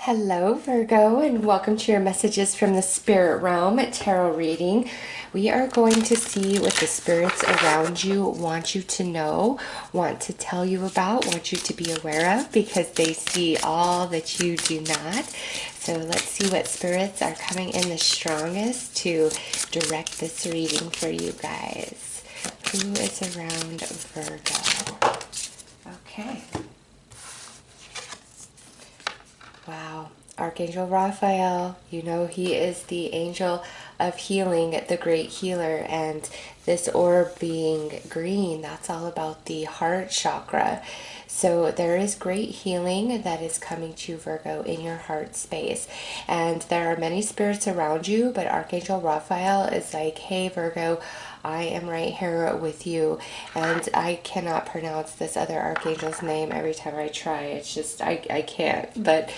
Hello, Virgo, and welcome to your messages from the spirit realm tarot reading. We are going to see what the spirits around you want you to know, want to tell you about, want you to be aware of, because they see all that you do not. So let's see what spirits are coming in the strongest to direct this reading for you guys. Who is around Virgo? Okay. Wow. Archangel Raphael, you know he is the angel of healing, the great healer, and this orb being green, that's all about the heart chakra. So there is great healing that is coming to Virgo in your heart space. And there are many spirits around you, but Archangel Raphael is like, hey Virgo, I am right here with you. And I cannot pronounce this other archangel's name every time I try. It's just, I can't. But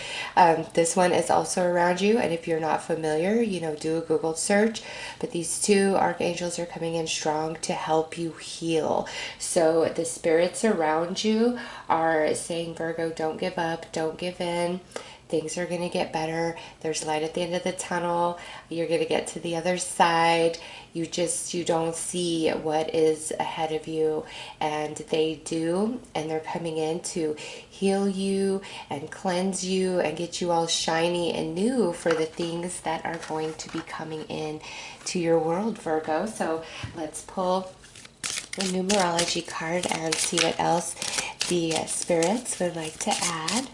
this one is also around you. And if you're not familiar, do a Google search. But these two archangels are coming in strong to help you heal. So the spirits around you are saying, Virgo, don't give up, don't give in. Things are going to get better. There's light at the end of the tunnel. You're going to get to the other side. You don't see what is ahead of you, and they do, and they're coming in to heal you and cleanse you and get you all shiny and new for the things that are going to be coming in to your world, Virgo. So let's pull the numerology card and see what else the spirits would like to add.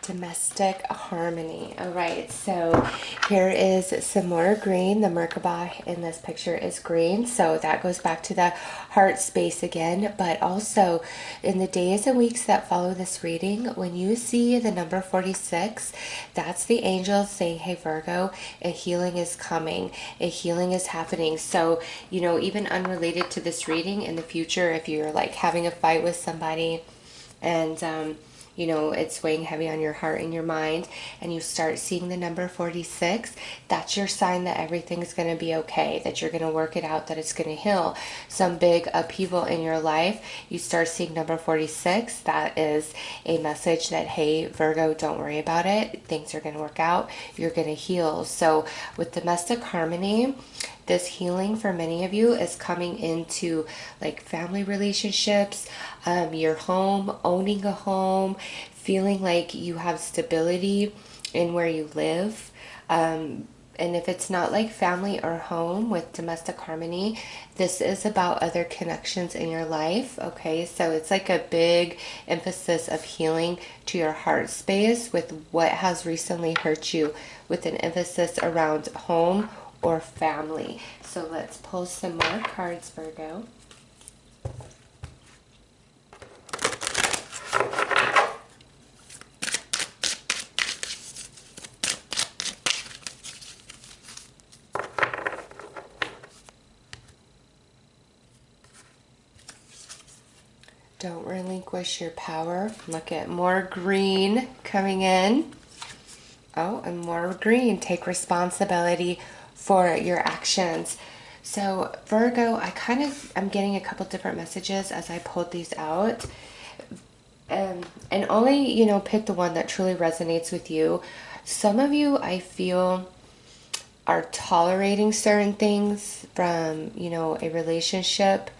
Domestic harmony. All right, so here is some more green. The Merkabah in this picture is green, so that goes back to the heart space again. But also in the days and weeks that follow this reading, when you see the number 46, that's the angels saying, hey Virgo, a healing is coming, a healing is happening. So even unrelated to this reading, in the future, if you're like having a fight with somebody and it's weighing heavy on your heart and your mind, and you start seeing the number 46, that's your sign that everything's going to be okay, that you're going to work it out, that it's going to heal. Some big upheaval in your life, you start seeing number 46, that is a message that, hey, Virgo, don't worry about it. Things are going to work out. You're going to heal. So with domestic harmony, this healing for many of you is coming into like family relationships, your home, owning a home, feeling like you have stability in where you live. And if it's not like family or home with domestic harmony, this is about other connections in your life, okay? So it's like a big emphasis of healing to your heart space with what has recently hurt you, with an emphasis around home or family. So let's pull some more cards, Virgo. Don't relinquish your power. Look at more green coming in. Oh, and more green. Take responsibility for your actions. So Virgo, I'm getting a couple different messages as I pulled these out. And only, pick the one that truly resonates with you. Some of you, I feel, are tolerating certain things from, a relationship.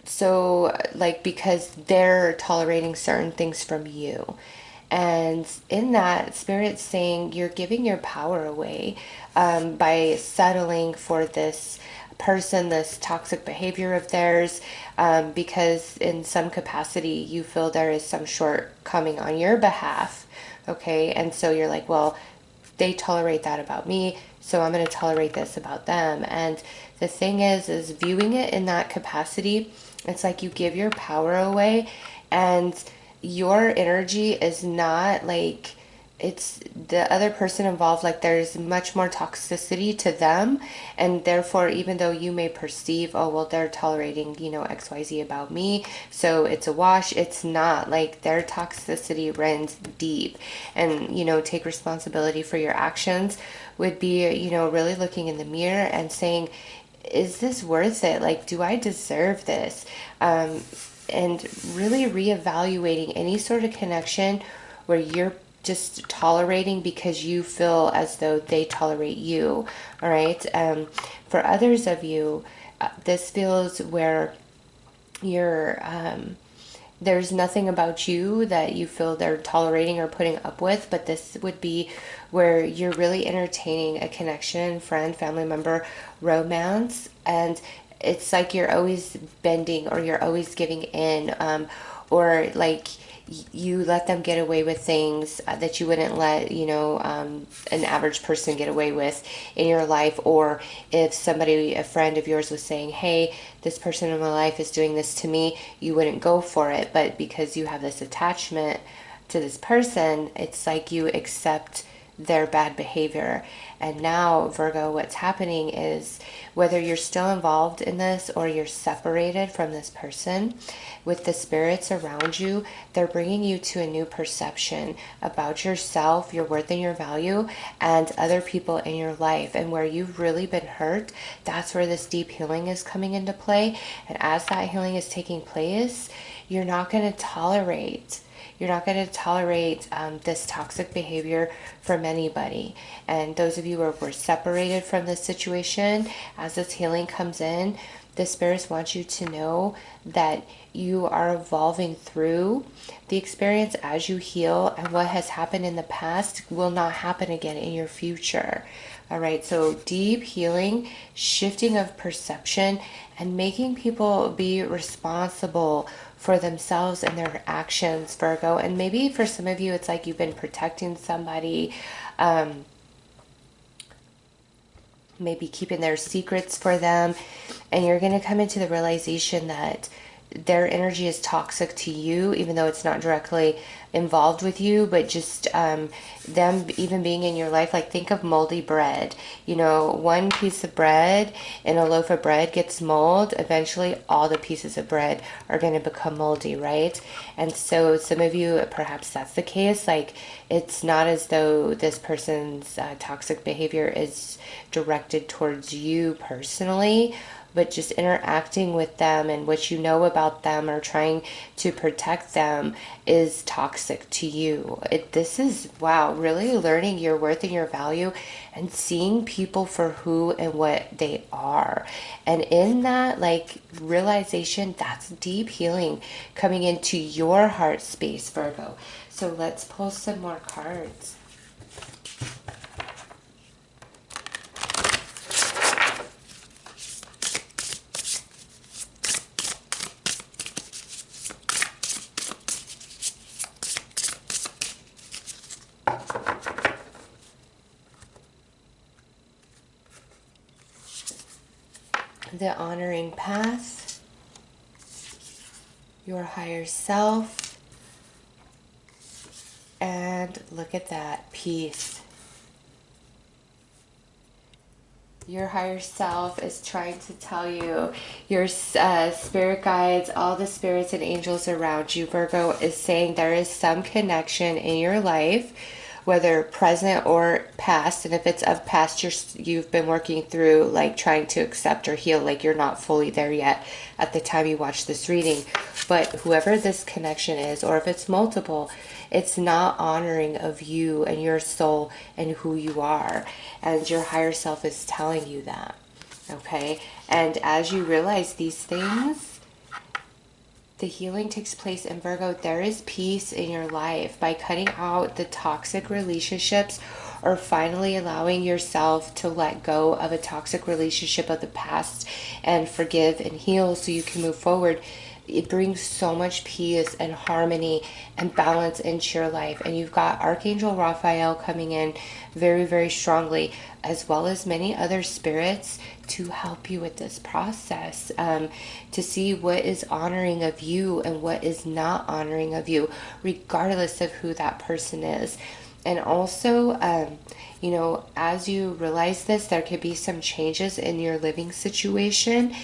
So, like, because they're tolerating certain things from you. And in that, Spirit's saying you're giving your power away by settling for this person, this toxic behavior of theirs, because in some capacity you feel there is some shortcoming on your behalf, okay? And so you're like, well, they tolerate that about me, so I'm going to tolerate this about them. And the thing is viewing it in that capacity, it's like you give your power away, and your energy is not like, it's the other person involved, like there's much more toxicity to them, and therefore even though you may perceive, oh well, they're tolerating, you know, XYZ about me, so it's a wash, it's not. Like their toxicity runs deep. And you know, take responsibility for your actions would be, you know, really looking in the mirror and saying, is this worth it? Like, do I deserve this? And really reevaluating any sort of connection where you're just tolerating because you feel as though they tolerate you. All right. For others of you, this feels where you're there's nothing about you that you feel they're tolerating or putting up with, but this would be where you're really entertaining a connection, friend, family member, romance, and it's like you're always bending or you're always giving in, or like you let them get away with things that you wouldn't let, you know, an average person get away with in your life. Or if somebody, a friend of yours, was saying, hey, this person in my life is doing this to me, you wouldn't go for it. But because you have this attachment to this person, it's like you accept their bad behavior. And now, Virgo, what's happening is, whether you're still involved in this or you're separated from this person, with the spirits around you, they're bringing you to a new perception about yourself, your worth and your value, and other people in your life. And where you've really been hurt, that's where this deep healing is coming into play. And as that healing is taking place, you're not going to tolerate this toxic behavior from anybody. And those of you who were separated from this situation, as this healing comes in, the spirits want you to know that you are evolving through the experience as you heal, and what has happened in the past will not happen again in your future. All right, so deep healing, shifting of perception, and making people be responsible for themselves and their actions, Virgo. And maybe for some of you, it's like you've been protecting somebody, maybe keeping their secrets for them, and you're going to come into the realization that their energy is toxic to you, even though it's not directly involved with you, but just them even being in your life. Like, think of moldy bread. You know, one piece of bread in a loaf of bread gets mold. Eventually, all the pieces of bread are going to become moldy, right? And so some of you, perhaps that's the case. Like, it's not as though this person's toxic behavior is directed towards you personally, but just interacting with them and what you know about them or trying to protect them is toxic to you. This is, wow, really learning your worth and your value and seeing people for who and what they are. And in that, like, realization, that's deep healing coming into your heart space, Virgo. So let's pull some more cards. The honoring path, your higher self, and look at that, peace. Your higher self is trying to tell you, your spirit guides, all the spirits and angels around you, Virgo, is saying there is some connection in your life, whether present or past. And if it's of past, you've been working through, like, trying to accept or heal, like you're not fully there yet at the time you watch this reading. But whoever this connection is, or if it's multiple, it's not honoring of you and your soul and who you are. And your higher self is telling you that. Okay? And as you realize these things, the healing takes place in Virgo. There is peace in your life by cutting out the toxic relationships, or finally allowing yourself to let go of a toxic relationship of the past and forgive and heal so you can move forward. It brings so much peace and harmony and balance into your life. And you've got Archangel Raphael coming in very, very strongly, as well as many other spirits to help you with this process, to see what is honoring of you and what is not honoring of you, regardless of who that person is. And also, you know, as you realize this, there could be some changes in your living situation.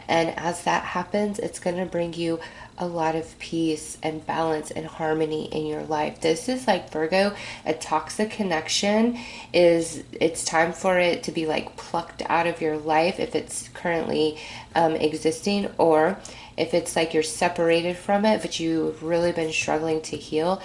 And as that happens, it's going to bring you a lot of peace and balance and harmony in your life. This is like Virgo, a toxic connection is, it's time for it to be like plucked out of your life if it's currently existing, or if it's like you're separated from it, but you've really been struggling to heal.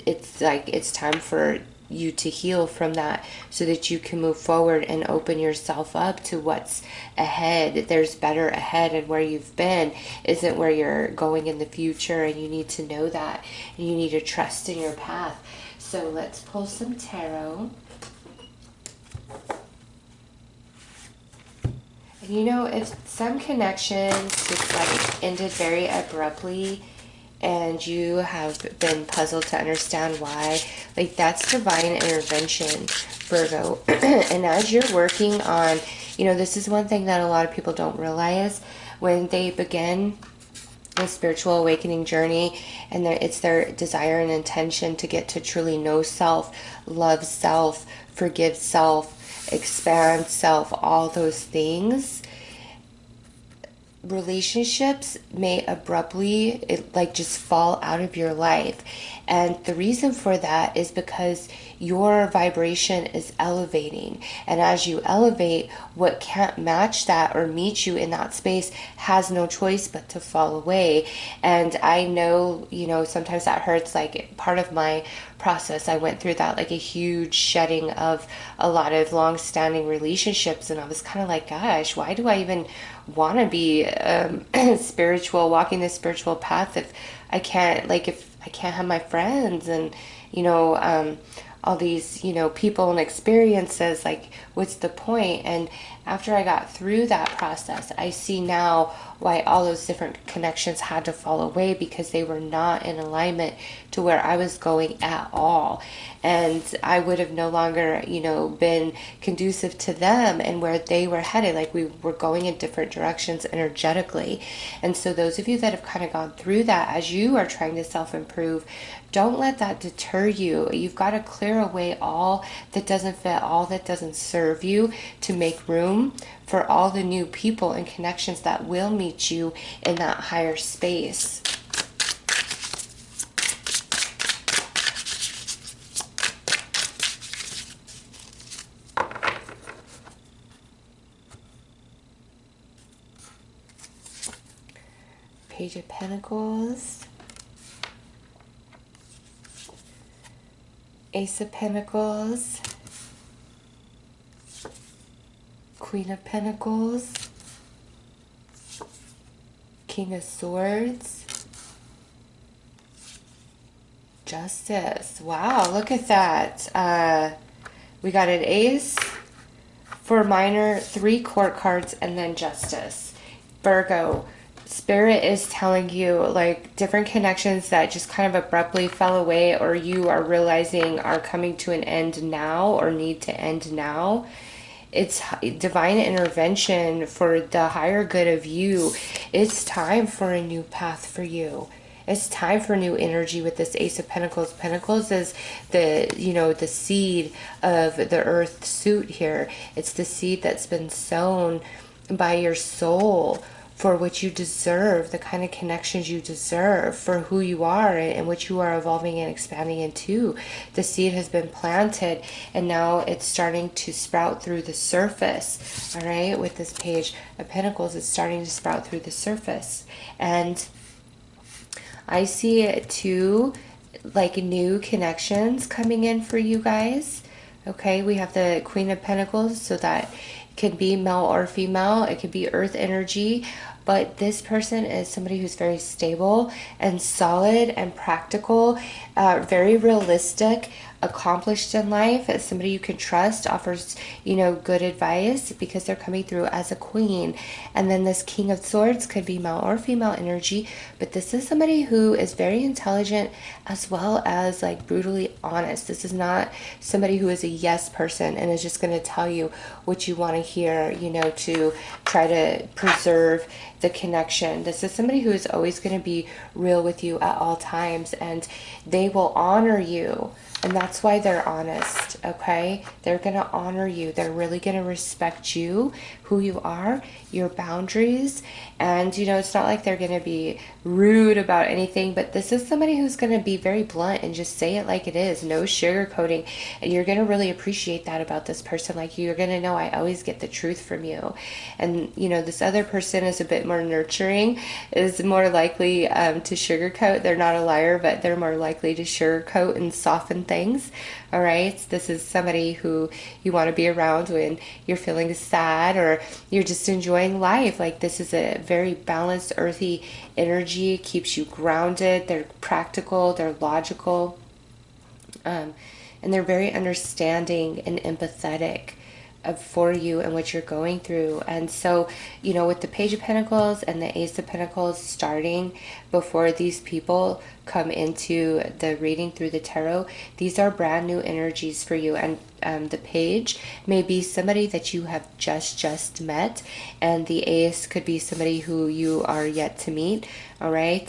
It's like it's time for you to heal from that so that you can move forward and open yourself up to what's ahead. There's better ahead, and where you've been isn't where you're going in the future, and you need to know that, and you need to trust in your path. So let's pull some tarot. And you know, if some connections just like ended very abruptly and you have been puzzled to understand why, like that's divine intervention, Virgo. And as you're working on, you know, this is one thing that a lot of people don't realize when they begin a spiritual awakening journey, and it's their desire and intention to get to truly know self, love self, forgive self, expand self, all those things. Relationships may abruptly like just fall out of your life, and the reason for that is because your vibration is elevating, and as you elevate, what can't match that or meet you in that space has no choice but to fall away. And I know, you know, sometimes that hurts. Like part of my process, I went through that, like a huge shedding of a lot of long-standing relationships, and I was kind of like, gosh, why do I even want to be spiritual, walking this spiritual path if I can't, like, if I can't have my friends and, you know, all these, you know, people and experiences, like, what's the point? And after I got through that process, I see now why all those different connections had to fall away, because they were not in alignment to where I was going at all. And I would have no longer, you know, been conducive to them and where they were headed. Like we were going in different directions energetically. And so those of you that have kind of gone through that, as you are trying to self-improve, don't let that deter you. You've got to clear away all that doesn't fit, all that doesn't serve you, to make room for all the new people and connections that will meet you in that higher space. Page of Pentacles, Ace of Pentacles, Queen of Pentacles, King of Swords, Justice. Wow, look at that. We got an Ace for minor, 3 court cards, and then Justice. Virgo, Spirit is telling you, like, different connections that just kind of abruptly fell away, or you are realizing are coming to an end now or need to end now. It's divine intervention for the higher good of you. It's time for a new path for you. It's time for new energy with this Ace of Pentacles. Pentacles is the, you know, the seed of the earth suit here. It's the seed that's been sown by your soul for what you deserve, the kind of connections you deserve, for who you are and what you are evolving and expanding into. The seed has been planted, and now it's starting to sprout through the surface. All right, with this Page of Pentacles, it's starting to sprout through the surface. And I see it too, like new connections coming in for you guys. Okay, we have the Queen of Pentacles, so that can be male or female. It could be earth energy, but this person is somebody who's very stable and solid and practical, very realistic, accomplished in life. As somebody you can trust, offers, you know, good advice because they're coming through as a queen. And then this King of Swords could be male or female energy, but this is somebody who is very intelligent as well as like brutally honest. This is not somebody who is a yes person and is just going to tell you what you want to hear, you know, to try to preserve the connection. This is somebody who is always going to be real with you at all times, and they will honor you. And that's why they're honest, okay? They're going to honor you. They're really going to respect you, who you are, your boundaries. And, you know, it's not like they're going to be rude about anything, but this is somebody who's going to be very blunt and just say it like it is. No sugarcoating. And you're going to really appreciate that about this person. Like, you're going to know, I always get the truth from you. And, you know, this other person is a bit more nurturing, is more likely to sugarcoat. They're not a liar, but they're more likely to sugarcoat and soften things. All right. This is somebody who you want to be around when you're feeling sad or you're just enjoying life. Like, this is a very balanced, earthy energy. It keeps you grounded. They're practical. They're logical. And they're very understanding and empathetic for you and what you're going through. And so, you know, with the Page of Pentacles and the Ace of Pentacles starting before these people come into the reading through the tarot, these are brand new energies for you. And the Page may be somebody that you have just met, and the Ace could be somebody who you are yet to meet. All right.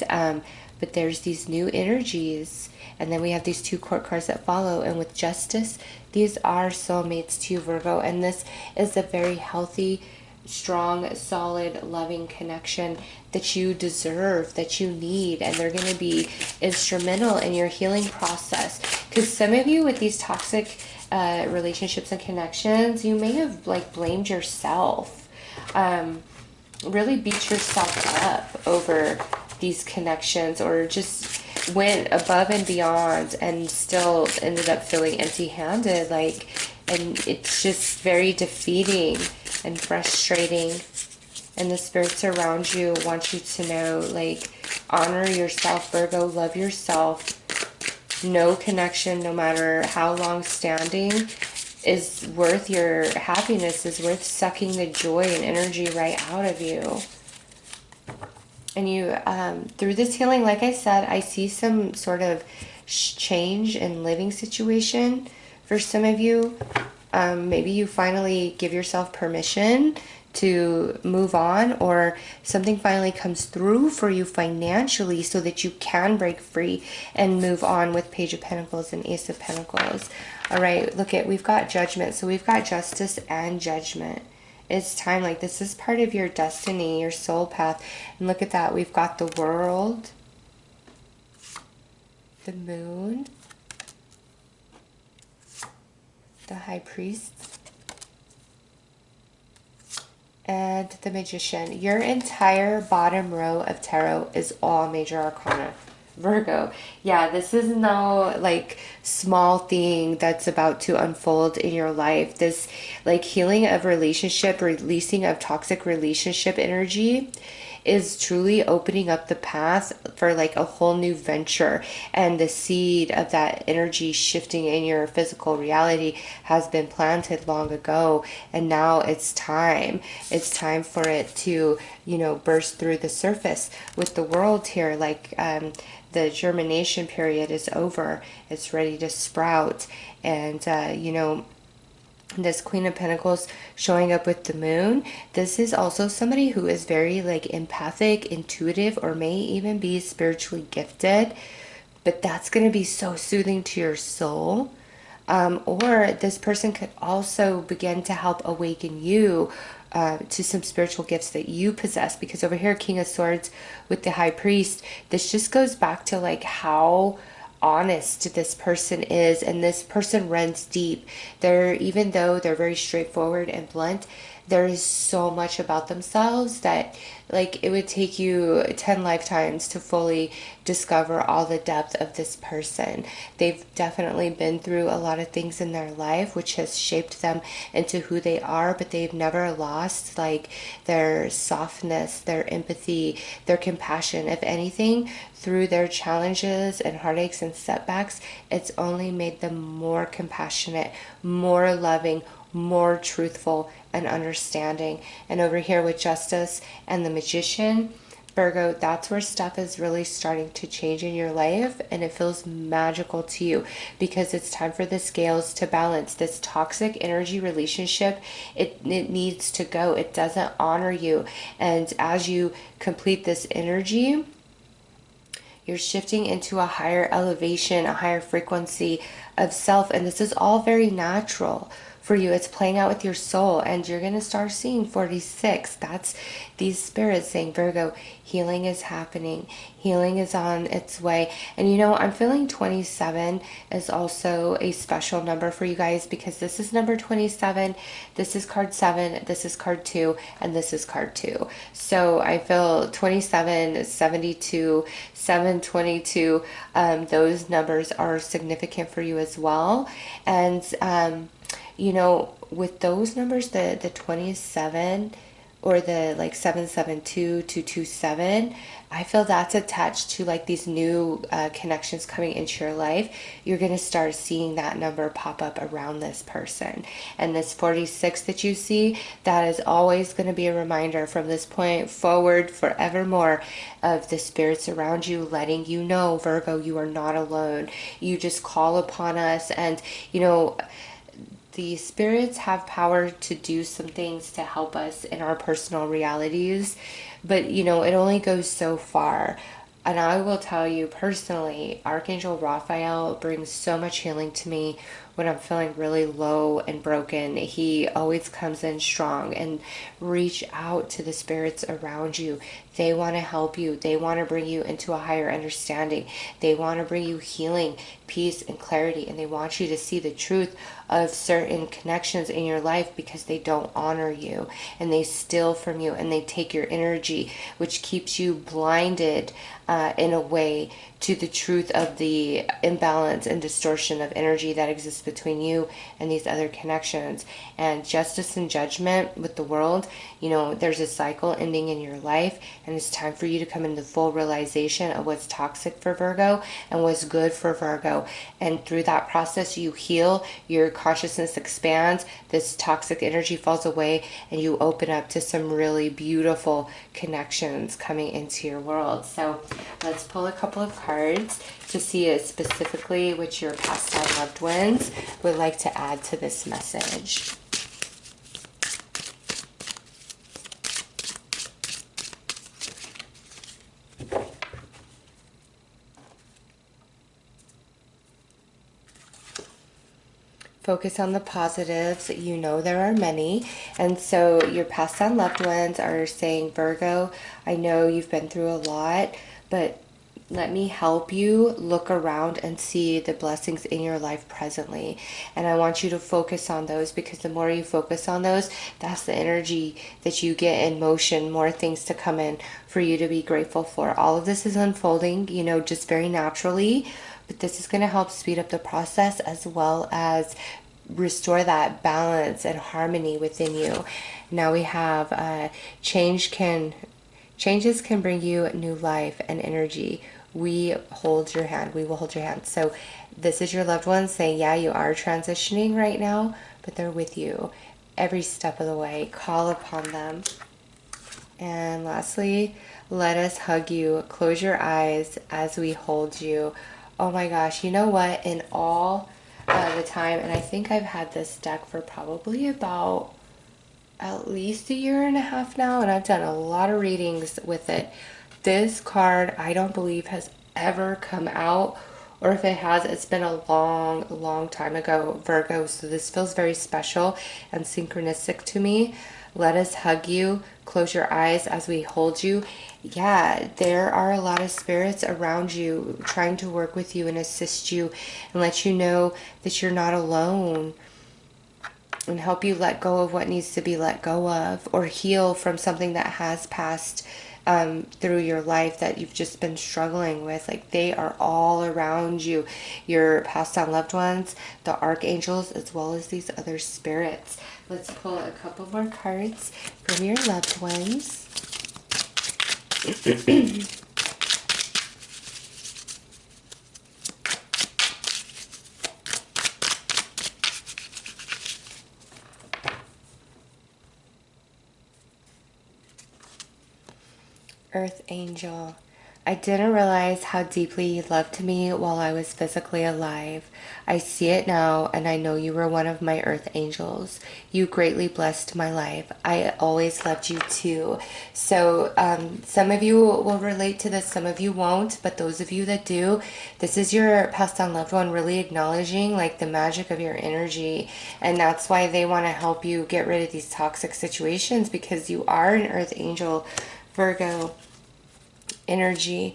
But there's these new energies. And then we have these two court cards that follow. And with Justice, these are soulmates to you, Virgo. And this is a very healthy, strong, solid, loving connection that you deserve, that you need. And they're going to be instrumental in your healing process. Because some of you with these toxic relationships and connections, you may have like blamed yourself. Really beat yourself up over these connections, or just went above and beyond and still ended up feeling empty-handed, like, and it's just very defeating and frustrating. And the spirits around you want you to know, like, honor yourself, Virgo. Love yourself. No connection, no matter how long standing, is worth your happiness, is worth sucking the joy and energy right out of you. And you, through this healing, like I said, I see some sort of change in living situation for some of you. Maybe you finally give yourself permission to move on, or something finally comes through for you financially so that you can break free and move on with Page of Pentacles and Ace of Pentacles. All right, look at, we've got Judgment. So we've got Justice and Judgment. It's time, like, this is part of your destiny, your soul path. And look at that. We've got the World, the Moon, the High Priest, and the Magician. Your entire bottom row of tarot is all major arcana, Virgo. Yeah, this is no like small thing that's about to unfold in your life. This like healing of relationship, releasing of toxic relationship energy is truly opening up the path for like a whole new venture, and the seed of that energy shifting in your physical reality has been planted long ago, and now it's time for it to, you know, burst through the surface. With the World here, like the germination period is over, it's ready to sprout. And you know, this Queen of Pentacles showing up with the Moon, this is also somebody who is very like empathic, intuitive, or may even be spiritually gifted, but that's going to be so soothing to your soul. Or this person could also begin to help awaken you to some spiritual gifts that you possess. Because over here, King of Swords with the High Priest, this just goes back to like how honest this person is, and this person runs deep. They're, even though they're very straightforward and blunt, there is so much about themselves that like it would take you 10 lifetimes to fully discover all the depth of this person. They've definitely been through a lot of things in their life which has shaped them into who they are, but they've never lost like their softness, their empathy, their compassion. If anything, through their challenges and heartaches and setbacks, it's only made them more compassionate, more loving, more truthful and understanding. And over here with Justice and the Magician, Virgo, that's where stuff is really starting to change in your life, and it feels magical to you because it's time for the scales to balance. This toxic energy relationship, it needs to go. It doesn't honor you. And as you complete this energy, You're shifting into a higher elevation, a higher frequency of self. And this is all very natural for you. It's playing out with your soul, and you're going to start seeing 46. That's these spirits saying, Virgo, healing is happening. Healing is on its way. And you know, I'm feeling 27 is also a special number for you guys, because this is number 27. This is card 7. This is card 2. And this is card 2. So I feel 27, 72, 722. Those numbers are significant for you as well. And, you know, with those numbers, the 27 or the like 772 227, I feel that's attached to like these new connections coming into your life. You're going to start seeing that number pop up around this person. And this 46 that you see, that is always going to be a reminder from this point forward forevermore of the spirits around you letting you know, Virgo, you are not alone. You just call upon us. And, you know, the spirits have power to do some things to help us in our personal realities, but you know, it only goes so far. And I will tell you personally, Archangel Raphael brings so much healing to me when I'm feeling really low and broken. He always comes in strong. And reach out to the spirits around you. They want to help you. They want to bring you into a higher understanding. They want to bring you healing, peace, and clarity. And they want you to see the truth of certain connections in your life, because they don't honor you, and they steal from you, and they take your energy, which keeps you blinded in a way to the truth of the imbalance and distortion of energy that exists between you and these other connections. And justice and judgment with the world, you know, there's a cycle ending in your life, and it's time for you to come into full realization of what's toxic for Virgo and what's good for Virgo. And through that process, you heal, your consciousness expands, this toxic energy falls away, and you open up to some really beautiful connections coming into your world. So let's pull a couple of cards to see specifically which your past life loved ones would like to add to this message. Focus on the positives. You know there are many. And so your past on loved ones are saying, Virgo, I know you've been through a lot, but let me help you look around and see the blessings in your life presently. And I want you to focus on those, because the more you focus on those, that's the energy that you get in motion, more things to come in for you to be grateful for. All of this is unfolding, you know, just very naturally. But this is going to help speed up the process, as well as restore that balance and harmony within you. Now we have changes can bring you new life and energy. We hold your hand. We will hold your hand. So this is your loved ones saying, yeah, you are transitioning right now, but they're with you every step of the way. Call upon them. And lastly, let us hug you. Close your eyes as we hold you. Oh my gosh, you know what? In all the time, and I think I've had this deck for probably about at least a year and a half now, and I've done a lot of readings with it. This card, I don't believe, has ever come out, or if it has, it's been a long time ago, Virgo. So this feels very special and synchronistic to me. Let us hug you. Close your eyes as we hold you. Yeah, there are a lot of spirits around you trying to work with you and assist you and let you know that you're not alone, and help you let go of what needs to be let go of, or heal from something that has passed through your life that you've just been struggling with. Like, they are all around you, your passed on loved ones, the archangels, as well as these other spirits. Let's pull a couple more cards from your loved ones. Earth Angel, I didn't realize how deeply you loved me while I was physically alive. I see it now, and I know you were one of my earth angels. You greatly blessed my life. I always loved you too. So, some of you will relate to this, some of you won't, but those of you that do, this is your passed on loved one really acknowledging like the magic of your energy. And that's why they want to help you get rid of these toxic situations, because you are an earth angel, Virgo energy.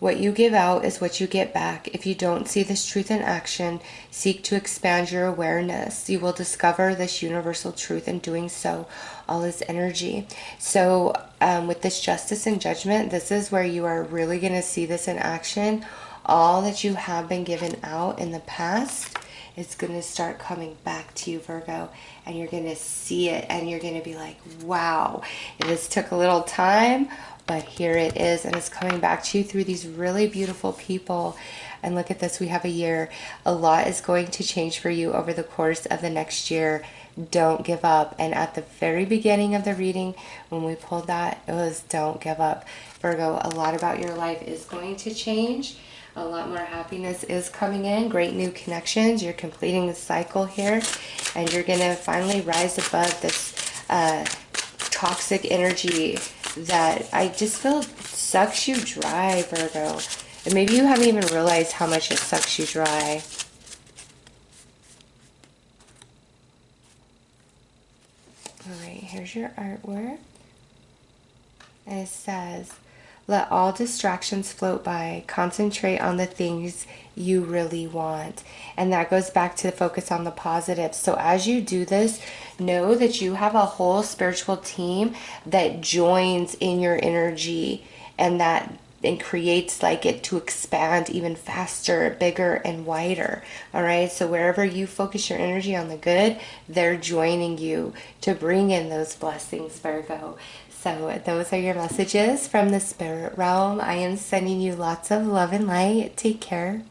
What you give out is what you get back. If you don't see this truth in action, seek to expand your awareness. You will discover this universal truth in doing so. All is energy. So with this justice and judgment, this is where you are really going to see this in action. All that you have been given out in the past, it's going to start coming back to you, Virgo, and you're going to see it, and you're going to be like, wow, this took a little time, but here it is, and it's coming back to you through these really beautiful people. And look at this, we have a year. A lot is going to change for you over the course of the next year. Don't give up. And at the very beginning of the reading, when we pulled that, it was don't give up. Virgo, a lot about your life is going to change. A lot more happiness is coming in. Great new connections. You're completing the cycle here, and you're going to finally rise above this toxic energy that I just feel sucks you dry, Virgo. And maybe you haven't even realized how much it sucks you dry. All right, here's your artwork. And it says, let all distractions float by. Concentrate on the things you really want. And that goes back to the focus on the positive. So as you do this, know that you have a whole spiritual team that joins in your energy, and that and creates like it to expand even faster, bigger, and wider. All right, so wherever you focus your energy on the good, they're joining you to bring in those blessings, Virgo. So those are your messages from the spirit realm. I am sending you lots of love and light. Take care.